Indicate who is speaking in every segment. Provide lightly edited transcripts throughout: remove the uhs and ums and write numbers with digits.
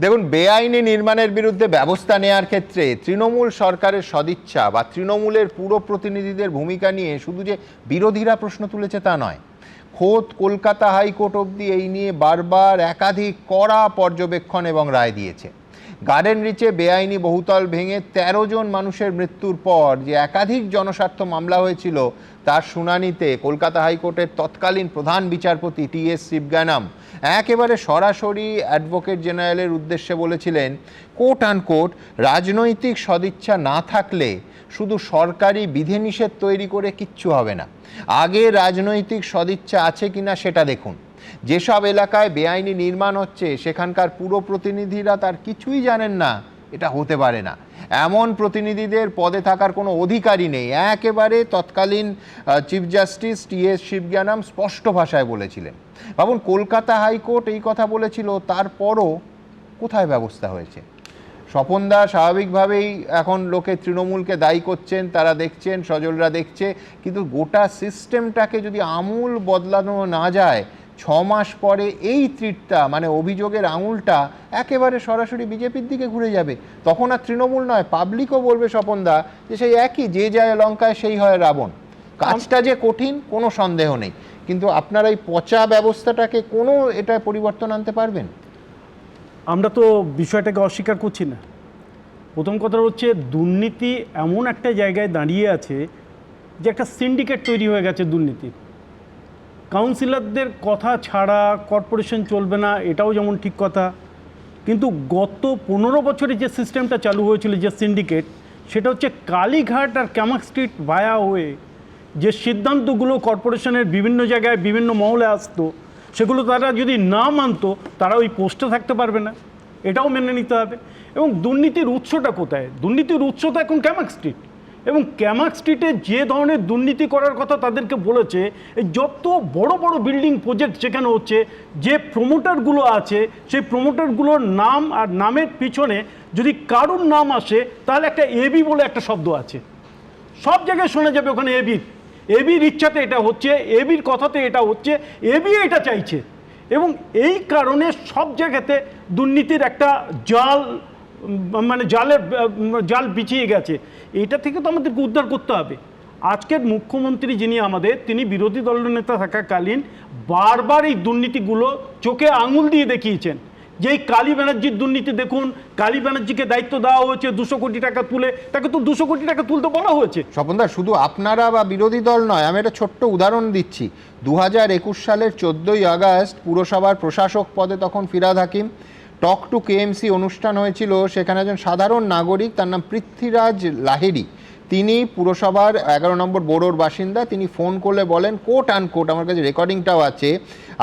Speaker 1: দেখুন, বেআইনি নির্মাণের বিরুদ্ধে ব্যবস্থা নেওয়ার ক্ষেত্রে তৃণমূল সরকারের সদিচ্ছা বা তৃণমূলের পুরো প্রতিনিধিদের ভূমিকা নিয়ে শুধু যে বিরোধীরা প্রশ্ন তুলেছে তা নয়, খোদ কলকাতা হাইকোর্ট অবধি এই নিয়ে বারবার একাধিক কড়া পর্যবেক্ষণ এবং রায় দিয়েছে। গার্ডেন রিচে বেআইনি বহুতল ভেঙে ১৩ জন মানুষের মৃত্যুর পর যে একাধিক জনস্বার্থ মামলা হয়েছিল, তার শুনানিতে কলকাতা হাইকোর্টের তৎকালীন প্রধান বিচারপতি টি.এস. শিবজ্ঞানম একেবারে সরাসরি অ্যাডভোকেট জেনারেলের উদ্দেশ্যে বলেছিলেন, কোট আনকোট, রাজনৈতিক সদিচ্ছা না থাকলে শুধু সরকারি বিধিনিষেধ তৈরি করে কিচ্ছু হবে না, আগে রাজনৈতিক সদিচ্ছা আছে কিনা সেটা দেখুন। যেসব এলাকায় বেআইনি নির্মাণ হচ্ছে সেখানকার পুরো প্রতিনিধিরা তার কিছুই জানেন না, এটা হতে পারে না। এমন প্রতিনিধিদের পদে থাকার কোনো অধিকারই নেই, একেবারে তৎকালীন চিফ জাস্টিস টি.এস. শিবজ্ঞানম স্পষ্ট ভাষায় বলেছিলেন। ভাবুন, কলকাতা হাইকোর্ট এই কথা বলেছিল, তারপরও কোথায় ব্যবস্থা হয়েছে? স্বপনদা স্বাভাবিকভাবেই এখন লোকে তৃণমূলকে দায়ী করছেন, তারা দেখছেন, সজলরা দেখছে, কিন্তু গোটা সিস্টেমটাকে যদি আমূল বদলানো না যায়, ৬ মাস পরে এই তীরটা মানে অভিযোগের আঙুলটা একেবারে সরাসরি বিজেপির দিকে ঘুরে যাবে। তখন আর তৃণমূল নয়, পাবলিকও বলবে স্বপনদা যে সেই একই, যে যায় লঙ্কায় সেই হয় রাবণ। কাজটা যে কঠিন কোনো সন্দেহ নেই, কিন্তু আপনারা এই পচা ব্যবস্থাটাকে কোনো এটা পরিবর্তন আনতে পারবেন?
Speaker 2: আমরা তো বিষয়টাকে অস্বীকার করছি না। প্রথম কথা হচ্ছে, দুর্নীতি এমন একটা জায়গায় দাঁড়িয়ে আছে যে একটা সিন্ডিকেট তৈরি হয়ে গেছে দুর্নীতির। কাউন্সিলরদের কথা ছাড়া কর্পোরেশন চলবে না, এটাও যেমন ঠিক কথা, কিন্তু গত ১৫ বছরে যে সিস্টেমটা চালু হয়েছিল, যে সিন্ডিকেট, সেটা হচ্ছে কালীঘাট আর ক্যামাক স্ট্রিট ভায়া হয়ে যে সিদ্ধান্তগুলো কর্পোরেশনের বিভিন্ন জায়গায় বিভিন্ন মহলে আসতো, সেগুলো তারা যদি না মানতো, তারা ওই পোস্টে থাকতে পারবে না, এটাও মেনে নিতে হবে। এবং দুর্নীতির উৎসটা কোথায়? দুর্নীতির উৎস তো এখন ক্যামাক স্ট্রিট, এবং ক্যামাক স্ট্রিটে যে ধরনের দুর্নীতি করার কথা তাদেরকে বলেছে, যত বড় বড় বিল্ডিং প্রজেক্ট যেখানে হচ্ছে, যে প্রমোটারগুলো আছে, সেই প্রমোটারগুলোর নাম আর নামের পিছনে যদি কারুর নাম আসে, তাহলে একটা এবি বলে একটা শব্দ আছে, সব জায়গায় শোনা যাবে ওখানে এবির ইচ্ছাতে এটা হচ্ছে, এবির কথাতে এটা হচ্ছে, এবি এটা চাইছে। এবং এই কারণে সব জায়গাতে দুর্নীতির একটা জাল, মানে জাল বিছিয়ে গেছে। এটা থেকে তো আমাদেরকে উদ্ধার করতে হবে। আজকের মুখ্যমন্ত্রী যিনি আমাদের, তিনি বিরোধী দলনেতা থাকাকালীন বারবার এই দুর্নীতিগুলো চোখে আঙুল দিয়ে দেখিয়েছেন। যে এই কালী ব্যানার্জির দুর্নীতি দেখুন, কালী ব্যানার্জিকে দায়িত্ব দেওয়া হয়েছে ২০০ কোটি টাকা তুলে, তাকে তো ২০০ কোটি টাকা তুলতে বলা হয়েছে।
Speaker 1: স্বপনদা, শুধু আপনারা বা বিরোধী দল নয়, আমি একটা ছোট্ট উদাহরণ দিচ্ছি। ২০২১ সালের ১৪ই আগস্ট পুরসভার প্রশাসক পদে তখন Firhad Hakim, talk to KMC অনুষ্ঠান হয়েছিল, সেখানে একজন সাধারণ নাগরিক, তার নাম পৃথ্বীরাজ লাহিড়ী, তিনি পুরসভার ১১ নম্বর বোরোর বাসিন্দা, তিনি ফোন করলে বলেন, কোট আনকোট, আমার কাছে রেকর্ডিংটাও আছে,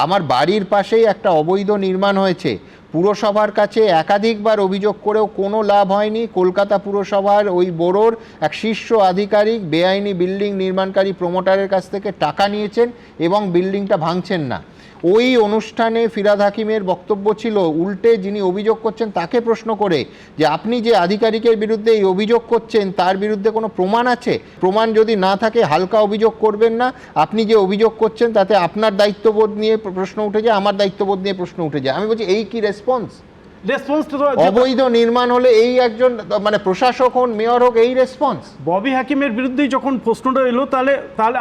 Speaker 1: আমার বাড়ির পাশেই একটা অবৈধ নির্মাণ হয়েছে, পুরসভার কাছে একাধিকবার অভিযোগ করেও কোনো লাভ হয়নি, কলকাতা পুরসভার ওই বোরোর এক শীর্ষ আধিকারিক বেআইনি বিল্ডিং নির্মাণকারী প্রমোটারের কাছ থেকে টাকা নিয়েছেন এবং বিল্ডিংটা ভাঙছেন না। ওই অনুষ্ঠানে ফিরহাদ হাকিমের বক্তব্য ছিল, উল্টে যিনি অভিযোগ করছেন তাকে প্রশ্ন করে, যে আপনি যে আধিকারিকের বিরুদ্ধে এই অভিযোগ করছেন তার বিরুদ্ধে কোনো প্রমাণ আছে? প্রমাণ যদি না থাকে হালকা অভিযোগ করবেন না, আপনি যে অভিযোগ করছেন তাতে আপনার দায়িত্ববোধ নিয়ে প্রশ্ন উঠে যায়, আমার দায়িত্ববোধ নিয়ে প্রশ্ন উঠে যায়। আমি বলছি, এই কি রেসপন্স? অবৈধ নির্মাণ হলে এই একজন মানে প্রশাসক হন, মেয়র হোক, এই রেসপন্স?
Speaker 2: ববি হাকিমের বিরুদ্ধেই যখন প্রশ্নটা এলো, তাহলে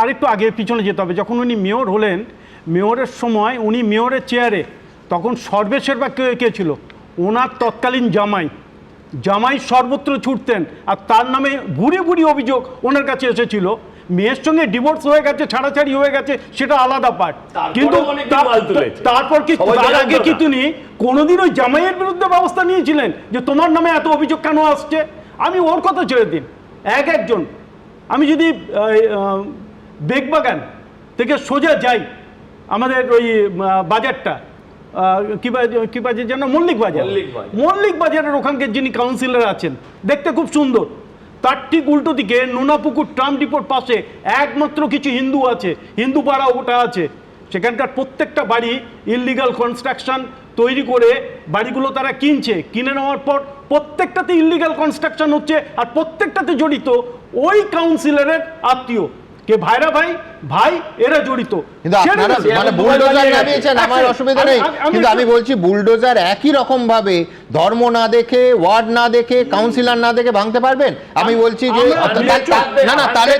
Speaker 2: আরেকটু আগে পিছনে যেতে হবে। যখন উনি মেয়র হলেন, মেয়রের সময় উনি মেয়রের চেয়ারে, তখন সর্বেসর্বা কে ছিল? ওনার তৎকালীন জামাই সর্বত্র ছুটতেন, আর তার নামে ভুরি ভুরি অভিযোগ ওনার কাছে এসেছিল। মেয়ের সঙ্গে ডিভোর্স হয়ে গেছে, ছাড়াছাড়ি হয়ে গেছে, সেটা আলাদা পার্ট, কিন্তু তারপর কি তার আগে কি তিনি কোনোদিন ওই জামাইয়ের বিরুদ্ধে ব্যবস্থা নিয়েছিলেন যে তোমার নামে এত অভিযোগ কেন আসছে? আমি ওর কথা ছেড়ে দিন, একজন, আমি যদি বেগবাগান থেকে সোজা যাই, আমাদের ওই বাজারটা কি বাজার যেন, মল্লিক বাজারের ওখানকার যিনি কাউন্সিলর আছেন, দেখতে খুব সুন্দর, তার ঠিক উল্টো দিকে নোনাপুকুর ট্রাম ডিপোর পাশে একমাত্র কিছু হিন্দু আছে, হিন্দু পাড়া ওটা আছে। সেখানকার প্রত্যেকটা বাড়ি ইললিগাল কনস্ট্রাকশন তৈরি করে বাড়িগুলো তারা কিনে নেওয়ার পর প্রত্যেকটাতে ইললিগাল কনস্ট্রাকশন হচ্ছে, আর প্রত্যেকটাতে জড়িত ওই কাউন্সিলরের আত্মীয়। কে ভাইরা ভাই ভাই এরা জড়িত।
Speaker 1: কিন্তু
Speaker 2: ছেড়ে
Speaker 1: আপনারা
Speaker 2: দেন।
Speaker 1: মানে বুলডোজার নামিয়েছেন, আমার অসুবিধা নেই, কিন্তু আমি বলছি বুলডোজার একই রকম ভাবে ধর্ম না দেখে, ওয়ার্ড না দেখে, কাউন্সিলর না দেখে ভাঙতে পারবেন? আমি বলছি যে না না, তাহলে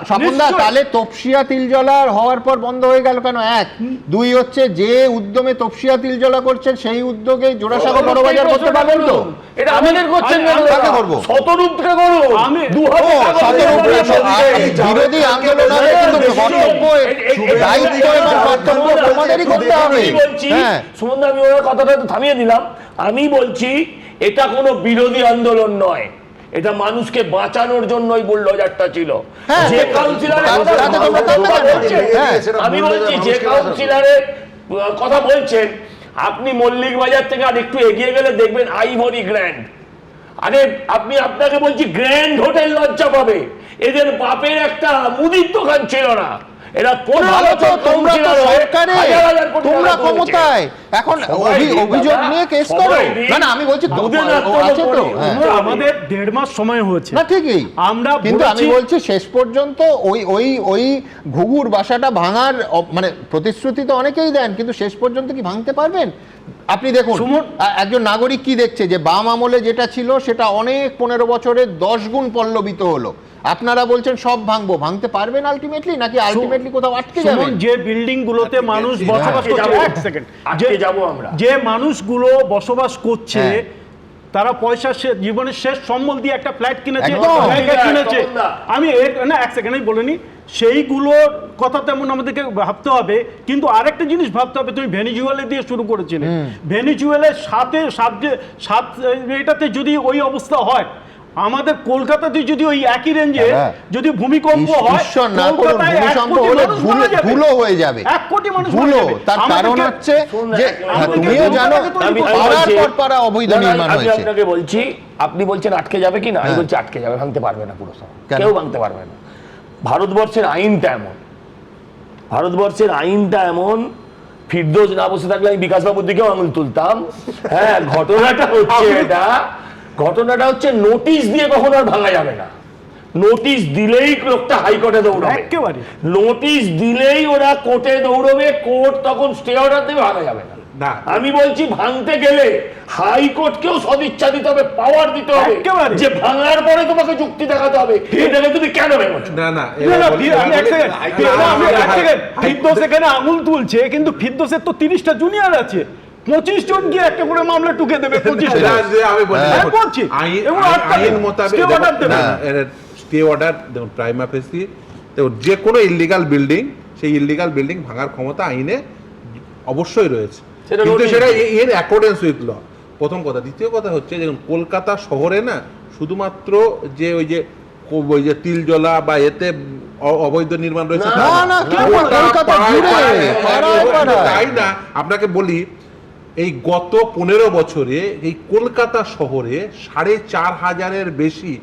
Speaker 1: স্বপনদা, তাহলে তপসিয়া তিলজলা হওয়ার পর বন্ধ হয়ে গেল কেন? এক, দুই হচ্ছে যে উদ্যমে তপসিয়া তিলজলা করছেন সেই উদ্যোগে জোড়াসাঁকো বড়বাজার করতে পারবেন তো?
Speaker 3: এটা আমাদের করছেন না,
Speaker 1: কাকে করবো?
Speaker 3: শতরূপ থেকে করুন।
Speaker 2: আমি
Speaker 1: বিরোধী আন্দোলন হবে, কিন্তু কর্তব্য, দায়িত্ব এবং কর্তব্য তোমাদেরই করতে হবে। হ্যাঁ,
Speaker 3: সুমন, আমি ওনার কথাটা তো থামিয়ে দিলাম। আমি বলছি এটা কোনো বিরোধী আন্দোলন নয়, এটা মানুষকে বাঁচানোর জন্যই বুলডোজারটা ছিল। যে কাউন্সিলরের আমি বলছি, যে কাউন্সিলরের কথা বলছেন আপনি, মল্লিক বাজার থেকে আর একটু এগিয়ে গেলে দেখবেন আইভরি গ্র্যান্ড। আরে আপনাকে বলছি, গ্র্যান্ড হোটেল লজ্জা পাবে। এদের বাপের একটা মুদির দোকান ছিল না, এরা 15 বছর
Speaker 1: তোমরা তো সরকারে, তোমরা ক্ষমতায়, এখন অভিযোগ নিয়ে কেস করো। না না, আমি বলছি আছে তো,
Speaker 2: আমাদের 1.5 মাস সময় হয়েছে
Speaker 1: না ঠিকই
Speaker 2: আমরা,
Speaker 1: কিন্তু আমি বলছি শেষ পর্যন্ত ওই ঘুঘুর বাসাটা ভাঙার মানে প্রতিশ্রুতি তো অনেকেই দেন, কিন্তু শেষ পর্যন্ত কি ভাঙতে পারবেন? আপনি দেখুন, একজন নাগরিক কি দেখছে যে বাম আমলে যেটা ছিল সেটা অনেক 15 বছরে 10 গুণ পল্লবিত হলো। আপনারা বলছেন সব ভাঙবো, ভাঙতে পারবেন আলটিমেটলি, নাকি আলটিমেটলি কোথাও আটকে যাবেন?
Speaker 2: যে বিল্ডিং গুলোতে মানুষ বসবাস করছে, এক সেকেন্ড, যে মানুষগুলো বসবাস করছে তারা পয়সা জীবনের শেষ সম্বল দিয়ে একটা ফ্ল্যাট কিনেছে, আমি না এক সেকেন্ড আমি বলিনি, সেইগুলোর কথা তেমন আমাদেরকে ভাবতে হবে। কিন্তু আরেকটা জিনিস ভাবতে হবে, তুমি ভেনিজুয়েলা দিয়ে শুরু করেছিলে, ভেনিজুয়েলার এটাতে যদি ওই অবস্থা হয়, আমাদের কলকাতাতে যদি ওই একই রেঞ্জে যদি ভূমিকম্প হয়,
Speaker 1: ভূমিকম্প হলে ধুলো হয়ে যাবে,
Speaker 2: 1 কোটি মানুষ
Speaker 1: ধুলো। তার কারণ হচ্ছে যে তুমিও জানো পাড়ার পর পাড়া অবৈধ নির্মাণ হয়েছে।
Speaker 3: আমি আপনাকে বলছি, আপনি বলছেন আটকে যাবে কিনা, আমি বলছি আটকে যাবে, ভাঙতে পারবে না, পুরো কেউ ভাঙতে পারবে না। ভারতবর্ষের আইনটা এমন, ফিরদৌস না বসে থাকলে আমি বিকাশবাবুর দিকেও আঙুল তুলতাম। হ্যাঁ, ঘটনাটা হচ্ছে নোটিশ দিয়ে কখনো আর ভাঙা যাবে না। নোটিশ দিলেই লোকটা হাইকোর্টে দৌড়াবে, নোটিশ দিলেই ওরা কোর্টে দৌড়বে, কোর্ট তখন স্টে অর্ডার দেবে, ভাঙা যাবে না। আমি বলছি ভাঙতে গেলে হাইকোর্টকেও সদিচ্ছা দিতে হবে, পাওয়ার দিতে হবে, যে ভাঙার পরে তোমাকে যুক্তি দেখাতে হবে এটাকে তুমি কেন ভেঙেছো।
Speaker 2: ফিরদৌস এখানে আঙুল তুলছে, কিন্তু ফিরদৌসের তো 30টা জুনিয়র আছে, 25 জন গিয়ে একটা করে মামলা টুকে দেবে। 25
Speaker 4: স্টে অর্ডার দেখুন, প্রাইমা ফেসি যে কোনো ইললিগাল বিল্ডিং, সেই ইললিগাল বিল্ডিং ভাঙার ক্ষমতা আইনে অবশ্যই রয়েছে, কিন্তু সেটা এর অ্যাকর্ডেন্স উইথ ল, প্রথম কথা। দ্বিতীয় কথা হচ্ছে, দেখুন কলকাতা শহরে না শুধুমাত্র যে ওই যে তিলজলা বা এতে অবৈধ নির্মাণ রয়েছে তাই না। আপনাকে বলি, এই গত 15 বছরে এই কলকাতা শহরে 4,500-এর বেশি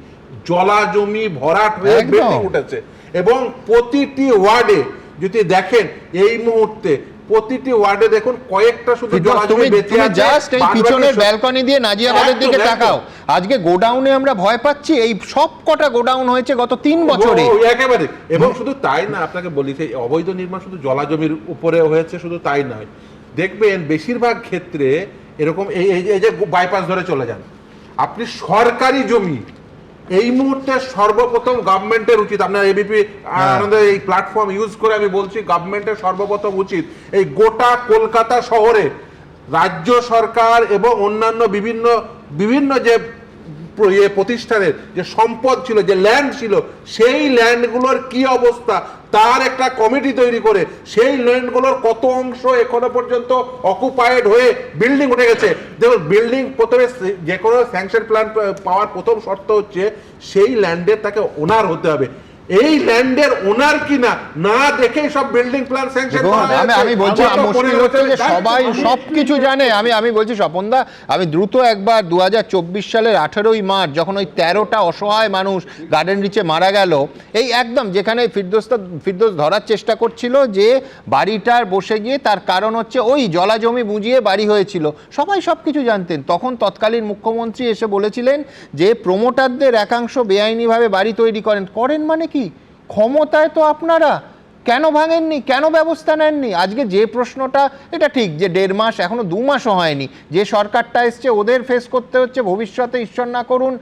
Speaker 4: জলা জমি ভরাট হয়ে বিল্ডিং উঠেছে, এবং প্রতিটি ওয়ার্ডে যদি দেখেন এই মুহূর্তে প্রতিটি ওয়ার্ডে দেখুন কয়েকটা শুধু জলা জমি বেঁচে আছে।
Speaker 1: জাস্ট এই পিছনের ব্যালকনি দিয়ে নাজিয়াবাদের দিকে তাকাও, আজকে গোডাউনে আমরা ভয় পাচ্ছি, এই সব কটা গোডাউন হয়েছে গত 3 বছরে
Speaker 4: একেবারে। এবং শুধু তাই না, আপনাকে বলি সেই অবৈধ নির্মাণ শুধু জলা জমির উপরে হয়েছে, শুধু তাই নয়, দেখবেন বেশিরভাগ ক্ষেত্রে এরকম এই যে বাইপাস ধরে চলে যান আপনি, সরকারি জমি এই মুহূর্তে সর্বপ্রথম গভর্নমেন্টের উচিত, আপনার এবিপি আমাদের এই প্ল্যাটফর্ম ইউজ করে আমি বলছি, গভর্নমেন্টের সর্বপ্রথম উচিত এই গোটা কলকাতা শহরে রাজ্য সরকার এবং অন্যান্য বিভিন্ন যে প্রতিষ্ঠানের যে সম্পদ ছিল, যে ল্যান্ড ছিল, সেই ল্যান্ডগুলোর কি অবস্থা তার একটা কমিটি তৈরি করে সেই ল্যান্ডগুলোর কত অংশ এখনো পর্যন্ত অকুপাইড হয়ে বিল্ডিং উঠে গেছে। দেখুন, বিল্ডিং প্রথমে যে কোনো স্যাংশন প্ল্যান পাওয়ার প্রথম শর্ত হচ্ছে সেই ল্যান্ডের তাকে ওনার হতে হবে। এই ল্যান্ডের ওনার কিনা না দেখেই সব বিল্ডিং প্ল্যান স্যাংশন
Speaker 1: আমি বলছি মুশকিল হচ্ছে যে সবাই সবকিছু জানে। আমি বলছি স্বপনদা, আমি দ্রুত একবার 2024 সালের 18ই মার্চ যখন ওই 13টা অসহায় মানুষ গার্ডেন রিচে মারা গেল, এই একদম যেখানে ফিরদৌস ধরার চেষ্টা করছিল যে বাড়িটার বসে গিয়ে তার কারণ হচ্ছে ওই জলা জমি বুঝিয়ে বাড়ি হয়েছিল, সবাই সবকিছু জানতেন। তখন তৎকালীন মুখ্যমন্ত্রী এসে বলেছিলেন যে প্রমোটারদের একাংশ বেআইনিভাবে বাড়ি তৈরি করেন মানে কি ক্ষমতায় তো আপনারা, কেন ভাঙেননি, কেন ব্যবস্থা নেননি? আজকে যে প্রশ্নটা, এটা ঠিক যে 1.5 মাস, এখনো 2 মাসও হয়নি, যে সরকারটা এসছে ওদের ফেস করতে হচ্ছে, ভবিষ্যতে ঈশ্বর না করুন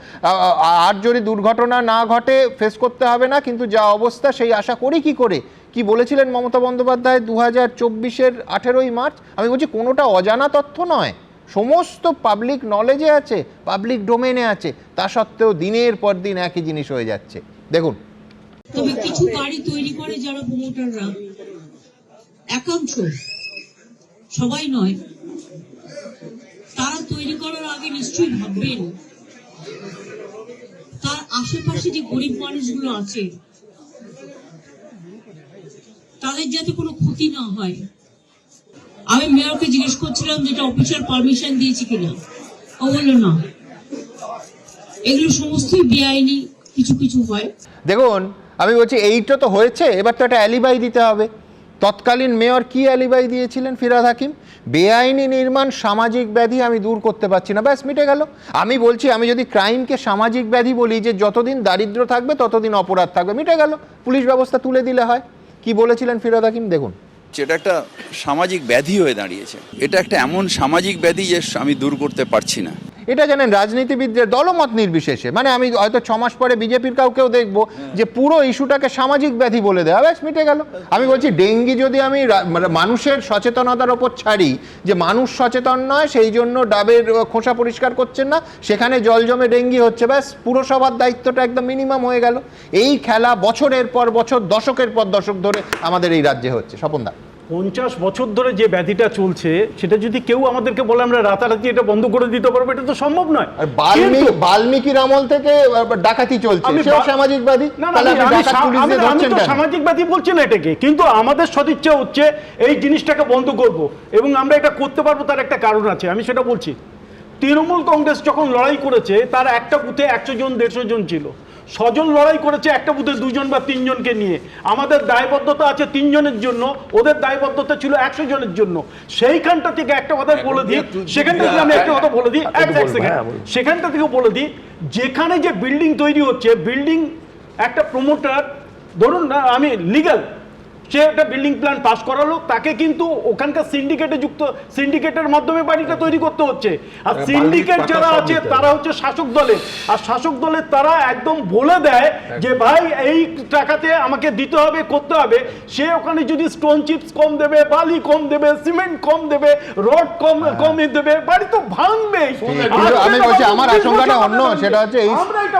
Speaker 1: আর যদি দুর্ঘটনা না ঘটে ফেস করতে হবে না, কিন্তু যা অবস্থা সেই আশা করি কি করে? কি বলেছিলেন মমতা বন্দ্যোপাধ্যায় 2024-এর 18ই মার্চ? আমি বলছি কোনোটা অজানা তথ্য নয়, সমস্ত পাবলিক নলেজে আছে, পাবলিক ডোমেনে আছে, তা সত্ত্বেও দিনের পর দিন একই জিনিস হয়ে যাচ্ছে। দেখুন,
Speaker 5: তবে কিছু বাড়ি তৈরি করে যারা প্রমোটাররা, একাংশ, সবাই নয়, তারা তৈরি করার আগে নিশ্চয়ই ভাববেন তার আশেপাশে যে গরিব মানুষগুলো আছে তাদের যাতে কোনো ক্ষতি না হয়। আমি মেয়রকে জিজ্ঞেস করছিলাম যেটা অফিসিয়াল পারমিশন দিয়েছি কিনা, ও বললো না, এগুলো সমস্তই বেআইনি কিছু কিছু হয়।
Speaker 1: দেখুন আমি বলছি এইটা তো হয়েছে, এবার তো একটা অ্যালিবাই দিতে হবে। তৎকালীন মেয়র কি অ্যালিবাই দিয়েছিলেন? ফিরহাদ হাকিম, বেআইনি নির্মাণ সামাজিক ব্যাধি আমি দূর করতে পারছি না, ব্যাস মিটে গেল। আমি বলছি আমি যদি ক্রাইমকে সামাজিক ব্যাধি বলি, যে যতদিন দারিদ্র থাকবে ততদিন অপরাধ থাকবে, মিটে গেল, পুলিশ ব্যবস্থা তুলে দিলে হয়। কি বলেছিলেন ফিরহাদ হাকিম দেখুন।
Speaker 6: এটা একটা সামাজিক ব্যাধি হয়ে দাঁড়িয়েছে, এটা একটা এমন সামাজিক ব্যাধি যে আমি দূর করতে পারছি না।
Speaker 1: এটা জানেন রাজনীতিবিদদের দলমত নির্বিশেষে, মানে আমি হয়তো 6 মাস পরে বিজেপির কাউকেও দেখবো যে পুরো ইস্যুটাকে সামাজিক ব্যাধি বলে দেওয়া, ব্যাস মিটে গেল। আমি বলছি ডেঙ্গি যদি আমি মানুষের সচেতনতার ওপর ছাড়ি, যে মানুষ সচেতন নয় সেই জন্য ডাবের খোসা পরিষ্কার করছেন না, সেখানে জল জমে ডেঙ্গি হচ্ছে, ব্যাস পুরসভার দায়িত্বটা একদম মিনিমাম হয়ে গেল। এই খেলা বছরের পর বছর, দশকের পর দশক ধরে আমাদের এই রাজ্যে হচ্ছে। স্বপনদা,
Speaker 2: 50 বছর ধরে যে ব্যাধিটা চলছে সেটা যদি কেউ আমাদেরকে বলে আমরা রাতারাতি এটা বন্ধ করে দিতে পারবো, এটা তো সম্ভব নয়।
Speaker 1: বাল্মীকির আমল থেকে ডাকাতি চলছে, সেও সামাজিক ব্যাধি।
Speaker 2: আমি তো সামাজিক ব্যাধি বলছি না এটাকে, কিন্তু আমাদের সদিচ্ছা হচ্ছে এই জিনিসটাকে বন্ধ করব, এবং আমরা এটা করতে পারবো তার একটা কারণ আছে, আমি সেটা বলছি। তৃণমূল কংগ্রেস যখন লড়াই করেছে তার একটা বুথে 100 জন 150 জন ছিল, 100 জন লড়াই করেছে একটা বুথে 2 জন বা 3 জনকে নিয়ে। আমাদের দায়বদ্ধতা আছে 3 জনের জন্য, ওদের দায়বদ্ধতা ছিল 100 জনের জন্য। সেইখানটা থেকে একটা কথা বলে দিই, সেখানটা থেকে আমি একটা কথা বলে দিই, এক সেকেন্ড, সেখানটা থেকে বলে দিই, যেখানে যে বিল্ডিং তৈরি হচ্ছে, বিল্ডিং একটা প্রমোটার, ধরুন না আমি লিগ্যাল, সে একটা বিল্ডিং প্ল্যান পাস করালো, তাকে কিন্তু ওখানকার সিন্ডিকেটে যুক্ত, সিন্ডিকেটের মাধ্যমে বাড়িটা তৈরি করতে হচ্ছে। আর সিন্ডিকেট যারা আছে তারা হচ্ছে শাসক দলের, আর শাসক দলের তারা একদম বলে দেয় যে ভাই এই টাকাতে আমাকে দিতে হবে, করতে হবে। সে ওখানে যদি স্টোন চিপস কম দেবে, বালি কম দেবে, সিমেন্ট কম দেবে, রড কম দেবে, বাড়ি তো ভাঙবে।
Speaker 1: আমি বলছি আমার আশঙ্কাটা অন্য, সেটা হচ্ছে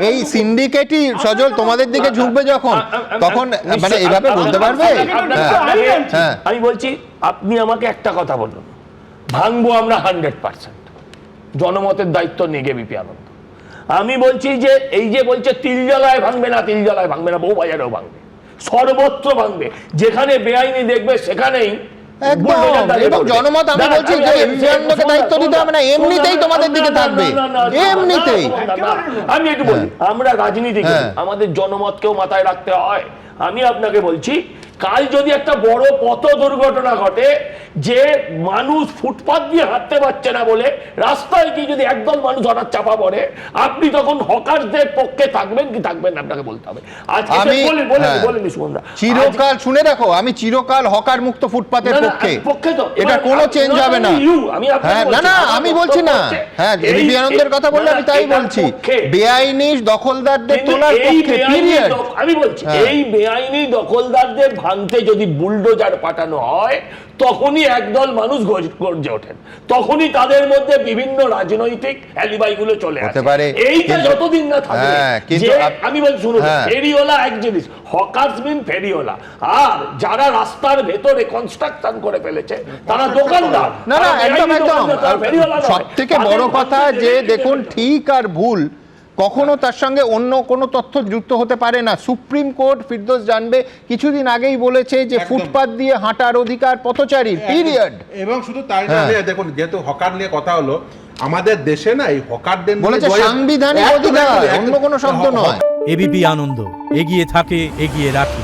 Speaker 1: এই সিন্ডিকেটই সজল তোমাদের দিকে ঝুঁকবে যখন, তখন মানে এইভাবে বলতে পারবে।
Speaker 3: আমি বলছি আপনি আমাকে একটা কথা বলুন, ভাঙবো আমরা 100%, জনমতের দায়িত্ব নেগে বিপি আনন্দ। আমি বলছি যে এই যে বলছে তিলজলায় ভাঙবে না, তিলজলায় ভাঙবে না, বউবাজারেও ভাঙবে, সর্বত্র ভাঙবে, যেখানে বেআইনি দেখবে সেখানেই
Speaker 1: জনমত। আমি বলছি যে এমপিআরকে দায়িত্ব দিতে হবে না, এমনিতেই তোমাদের দিকে থাকবে, এমনিতেই।
Speaker 3: আমি একটু বলি, আমরা রাজনীতি করি, আমাদের জনমতকেও মাথায় রাখতে হয়। আমি আপনাকে বলছি, কাল যদি একটা বড় পথ দুর্ঘটনা ঘটে, যে মানুষ ফুটপাত দিয়ে হাঁটতে পারছে না বলে রাস্তায় কি যদি একদল মানুষ হঠাৎ চাপা পড়ে, আপনি তখন হকারদের পক্ষে থাকবেন কি থাকবেন না আপনাকে বলতে হবে।
Speaker 1: আমি চিরকাল শুনে রাখো, আমি চিরকাল হকার মুক্ত ফুটপাতের পক্ষে, তো এটা কোনো চেঞ্জ হবে না। না না আমি বলছি না, হ্যাঁ বিপি আনন্দের কথা বললে আমি তাই বলছি, বেআইনি দখলদারদের তোলার পক্ষে, পিরিয়ড।
Speaker 3: আমি বলছি এই বেআইনি দখলদারদের ভাঙতে যদি বুলডোজার পাঠানো হয়, তখনই একদল মানুষ গর্জে ওঠেন, তখনই তাদের মধ্যে বিভিন্ন রাজনৈতিক অ্যালিবাইগুলো চলে আসে। এইটা যতদিন না থাকবে, আমি বলছি শুনুন, ফেরিওয়ালা এক জিনিস, হকার্স মিন ফেরিওয়ালা, আর যারা রাস্তার ভেতরে কনস্ট্রাকশন করে ফেলেছে তারা দোকানদার।
Speaker 1: না না একদম একদম, সবথেকে বড় কথা যে দেখুন ঠিক আর ভুল কখনো তার সঙ্গে অন্য কোনো তথ্য যুক্ত হতে পারে না। সুপ্রিম কোর্ট, ফিরদৌস জানবে, কিছুদিন আগেই বলেছে যে ফুটপাত দিয়ে হাঁটার অধিকার পথচারীর, পিরিয়ড।
Speaker 4: এবং শুধু তাই না, দেখুন যেহেতু হকার নিয়ে কথা হলো, আমাদের দেশে না এই হকারদের
Speaker 1: বলেছে সাংবিধানিক অধিকার, অন্য কোনো শব্দ নয়।
Speaker 7: এবিপি আনন্দ, এগিয়ে থাকে, এগিয়ে রাখে।